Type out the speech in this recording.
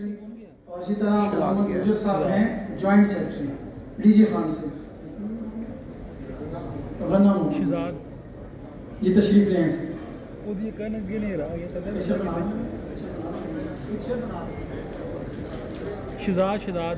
Secretary और इसी तरह मोहम्मद गुजर साहब हैं जॉइंट सेक्रेटरी। लीजिए खान से गन्नम शहजाद ये तशरीफ ले हैं। ਉਹਦੀ ਕਹਿਣ ਅੱਗੇ ਨਹੀਂ ਰਹਾ ਇਹ ਤਾਂ शहजाद